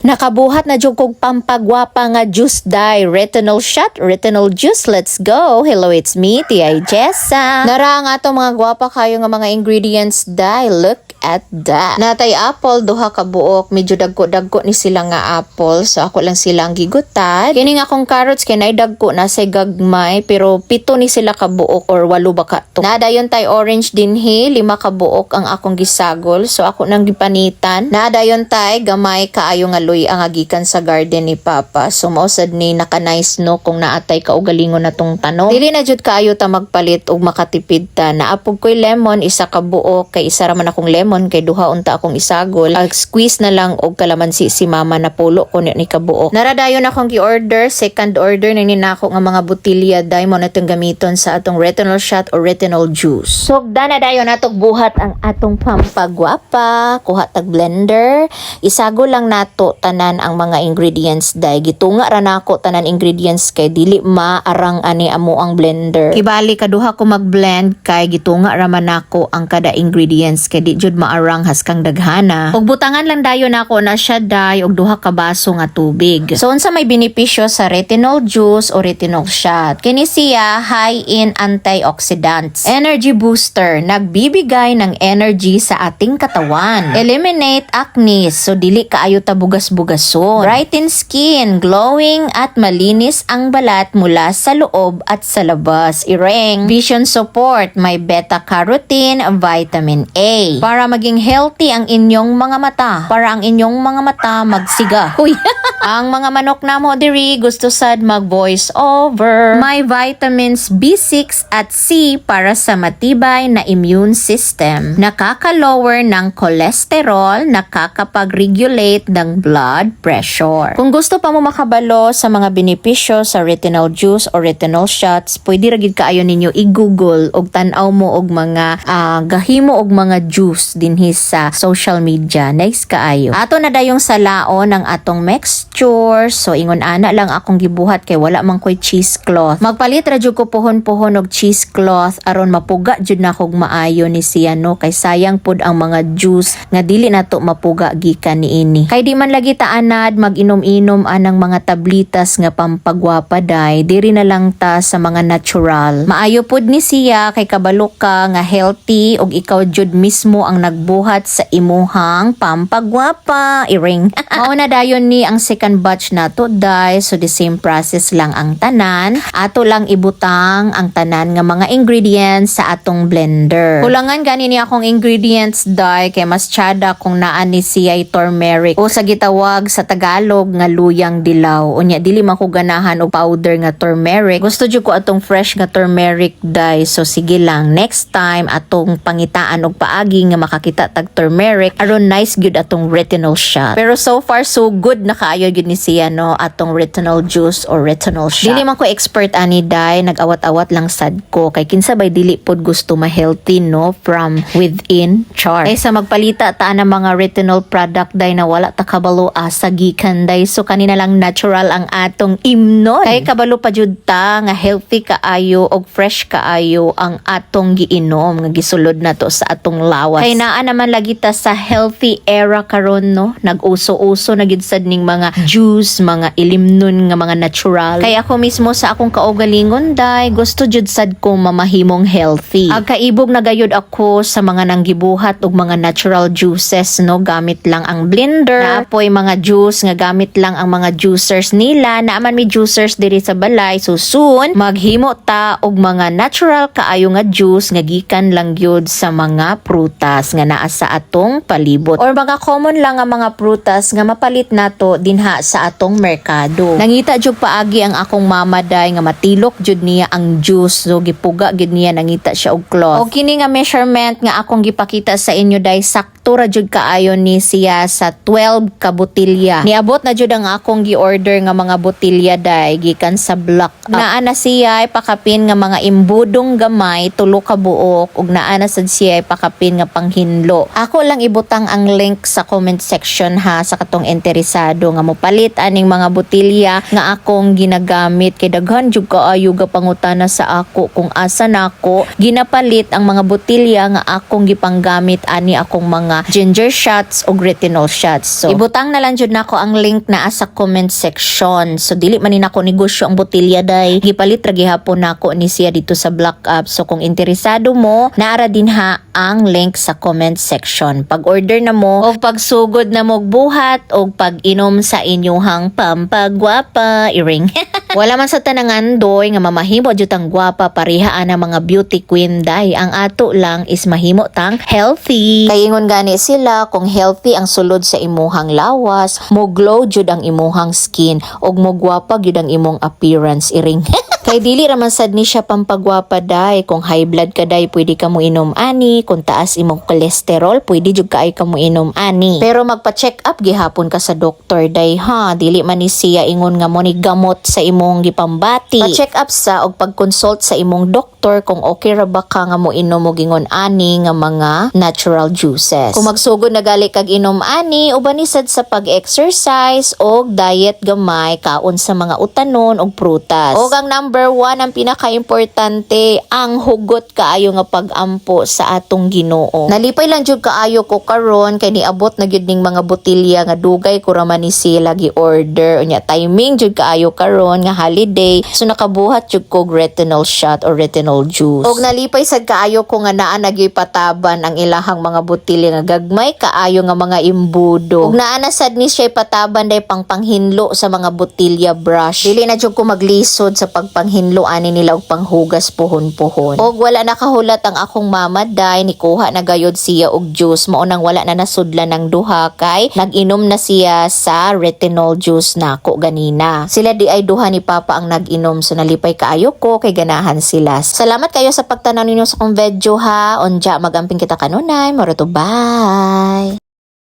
Nakabuhat na jud kog pampagwapa nga juice dye, retinol shot, retinol juice. Let's go. Hello, it's me, Tia Jessa. Nara nga to mga gwapa kayo nga mga ingredients dye. Look at that. Natay apple, duha ka buok. Medyo dagko-dagko ni sila nga apple. So ako lang silang gigutan. Kini nga akong carrots kinay dagko na say gagmay pero 7 ni sila ka buok or 8 ba ka to. Nadayon tay orange dinhi, 5 ka buok ang akong gisagol. So ako nang gipanitan. Nadayon tay gamay kaayo nga luy ang agikan sa garden ni Papa. So mausad ni naka-nice no kung naatay ka og galingon natong tanong. Dili na jud kaayo ta magpalit og makatipid ta. Naapog koy lemon, isa ka buok kay isa ra man akong lemon kay duha unta akong isagol. Squeeze na lang og kalamansi si mama na pulo ko ni kabuok. Naradayon akong gi-order, second order na ninako nga mga botilya dai mo natong gamiton sa atong retinol shot or retinol juice. So na dayon natok buhat ang atong pampagwapa, kuha tag blender, isagol lang nato tanan ang mga ingredients dai. Gitunga ra nako tanan ingredients kay dili maarang ani amo ang blender. Kibali kaduha ko mag-blend kay gitunga ra man nako ang kada ingredients kay di jud maarang haskang daghana. Og butangan lang dayon nako na siya dai og duha ka baso nga tubig. So unsa may benepisyo sa retinol juice o retinol shot? Kini siya high in antioxidants, energy booster, nagbibigay ng energy sa ating katawan, eliminate acne, so dili kaayo ta bugas-bugason, brighten skin, glowing at malinis ang balat mula sa loob at sa labas, ireng, vision support, may beta-carotene, vitamin A, para maging healthy ang inyong mga mata, para ang inyong mga mata magsiga. Huy! Ang mga manok na mo diri gusto sad mag voice over. May vitamins B6 at C para sa matibay na immune system. Nakaka-lower ng cholesterol, nakakapag-regulate ng blood pressure. Kung gusto pa mo makabalo sa mga benepisyo sa retinol juice o retinol shots, pwede ra gid kaayo ninyo i-google og tan-aw mo og mga gahimo og mga juice dinhi sa social media. Nice kaayo. Ato na dayong salaon ang atong mixture. So ingon ana lang akong gibuhat kay wala man koy cheesecloth. Magpalit ra jud ko pohon-pohon og cheesecloth aron mapuga jud na kog maayo ni siya no kay sayang pud ang mga juice nga dili nato mapuga gikan niini. Kay di man lagi ta anad mag-inom-inom anang mga tablitas nga pampagwapa day, diri na lang ta sa mga natural. Maayo pud ni siya kay kabalo ka nga healthy og ikaw jud mismo ang nagbuhat sa imuhang pampagwapa. Iring. Mao na dayon ni ang second batch nato day, so the same process lang ang tanan. Ato lang ibutang ang tanan nga mga ingredients sa atong blender. Kulangan gani ni akong ingredients day kay mas tiyada kung naa ni siya turmeric o sa gitawag sa Tagalog nga luyang dilaw. Unya dili man ko ganahan og powder nga turmeric. Gusto jud ko atong fresh nga turmeric day. So sige lang, next time atong pangitaan og paagi nga makakita tag turmeric aron nice gyud atong retinol shot. Pero so far so good na kaayo gyud ni siya no atong retinol juice or retinol shot. Dili man ko expert ani day, nag-awat-awat lang sad ko kay kinsa bay dili pod gusto ma-healthy no from within char. Kay sa magpalita ta ng mga retinol product day na wala ta kabalo asa gikan day, so kanina lang natural ang atong imnon. Kay kabalo pa jud ta nga healthy kaayo og fresh kaayo ang atong giinom nga gisulod na to sa atong lawas. Kay naa naman lagi ta sa healthy era karon no, nag-uso-uso na gid sad ning mga juice, mga ilimnon nga mga natural. Kaya ako mismo sa akong kaugalingon day, gusto jud sad ko mamahimong healthy. Agkaibog na gayud ako sa mga nanggibuhat og mga natural juices no, gamit lang ang blender. Naapoy mga juice nga gamit lang ang mga juicers nila. Naaman may juicers diri sa balay. So soon maghimo ta og mga natural kaayo nga juice nga gikan lang gyud sa mga prutas nga naa sa atong palibot or mga common lang nga mga prutas nga mapalit nato dinha sa atong merkado. Nangita jud paagi ang akong mama day nga matilok jud niya ang juice, so gipuga gid niya, nangita siya og cloth. O kini nga measurement nga akong gipakita sa inyo day, sakto ra jud kaayo ni siya sa 12 ka botilya. Niabot na jud ang akong gi-order nga mga botilya day gikan sa block up. Naa na siya pakapin nga mga imbudong gamay, 3 ka buok ug naa na sad siya pakapin nga panghinlo. Ako lang ibutang ang link sa comment section ha sa katong interesado nga mo ginapalit aning mga botilya nga akong ginagamit kay daghan jud kaayo gapangutana sa ako kung asa nako ginapalit ang mga botilya nga akong gipanggamit ani akong mga ginger shots o retinol shots. So ibutang na lang jud nako ang link naa sa comment section. So dili man ni nako negosyo ang botilya day, gipalit ra gihapon nako ni siya dito sa Black App. So kung interesado mo, naara din ha ang link sa comment section. Pag order na mo o pagsugod na mo buhat o pag-inom sa inyuhang pampagwapa iring. Wala man sa tanangan doy nga mamahimo jud ang gwapa parihaan ang mga beauty queen day. Ang ato lang is mahimo tang healthy. Kayingon gani sila kung healthy ang sulod sa imuhang lawas, mo glow jud ang imuhang skin ug mo gwapa jud ang imong appearance iring. Kay dili raman sad ni siya pampagwapa day. Kung high blood ka day, pwede ka mo inom ani. Kung taas imong cholesterol, pwede jud kaay ka mo inom ani. Pero magpa-check up gihapon ka sa doktor day ha. Dili man ni siya ingon nga mo ni gamot sa imong gipambati. Pa-check up sa og pag-consult sa imong doktor kung okay ra ba ka nga mo inom og ingon ani nga mga natural juices. Kung magsugod na gali kag inom ani, uban ni sad sa pag-exercise og diet gamay, kaon sa mga utanon og prutas. Og ang number 1 ang pinaka-importante, ang hugot kaayo nga pag-ampo sa atong Ginoo. Nalipay lang jud kaayo ko karon kay niabot na gyud ning mga botilya nga dugay ko ra man ni sila gi-order. Unya timing jud kaayo karon nga holiday, so nakabuhat jud ko retinol shot or retinol juice. Og nalipay sad kaayo ko nga naa nagypataban ang ilahang mga botilya nga gagmay kaayo nga mga imbudo. Og naa na sad ni siya pataban day pangpanghinlo sa mga botilya brush. Dili na jud ko maglisod sa pagpanghinlo ani nila og panghugas pohon-pohon. Og wala nakahulat ang akong mama day, nikuha na gayod siya og juice. Mao nang wala na nasudlan ng duha kay nag-inom na siya sa retinol juice nako ganina. Sila di ay duha ni papa ang nag-inom, so nalipay kaayo ko kay ganahan sila. Salamat kayo sa pagtanaw ninyo sa kong video ha. Onja magamping kita kanunay. Maroto, bye.